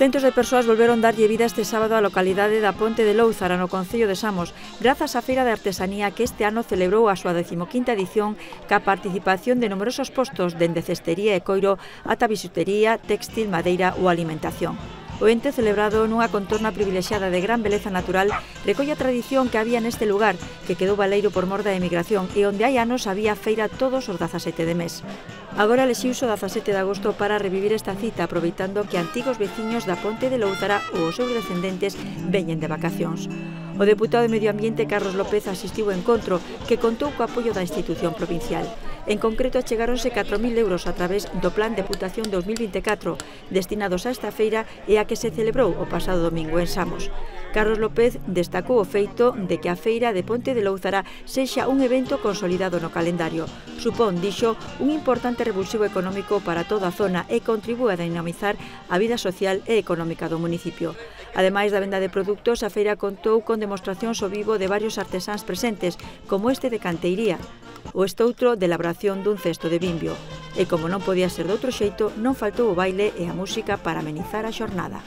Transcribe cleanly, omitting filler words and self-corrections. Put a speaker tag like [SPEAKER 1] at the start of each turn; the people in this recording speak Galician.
[SPEAKER 1] Centos de persoas volveron darlle vida este sábado á localidade da Ponte de Lóuzara, no concello de Samos, grazas á Feira de Artesanía que este ano celebrou a súa 15ª edición ca participación de numerosos postos dende cestería e coiro ata bisutería, textil, madeira ou alimentación. O ente celebrado nunha contorna privilexiada de gran beleza natural recolle a tradición que había neste lugar, que quedou baleiro por mor da emigración e onde hai anos había feira todos os 17 de mes. Agora elexiuse o 17 de agosto para revivir esta cita, aproveitando que antigos veciños da Ponte de Lóuzara ou os seus descendentes veñen de vacacións. O deputado de Medio Ambiente, Carlos López, asistiu ao encontro, que contou co apoio da institución provincial. En concreto, achegáronse 4.000 euros a través do Plan Deputación 2024, destinados a esta feira e a que se celebrou o pasado domingo en Samos. Carlos López destacou o feito de que a feira de Ponte de Lóuzara sexa un evento consolidado no calendario. Supón, dixo, un importante revulsivo económico para toda a zona e contribúe a dinamizar a vida social e económica do municipio. Ademais da venda de produtos, a feira contou con demostracións ao vivo de varios artesáns presentes, como este de canteiría, o estoutro de elaboración dun cesto de bimbio. E como non podía ser de outro xeito, non faltou o baile e a música para amenizar a xornada.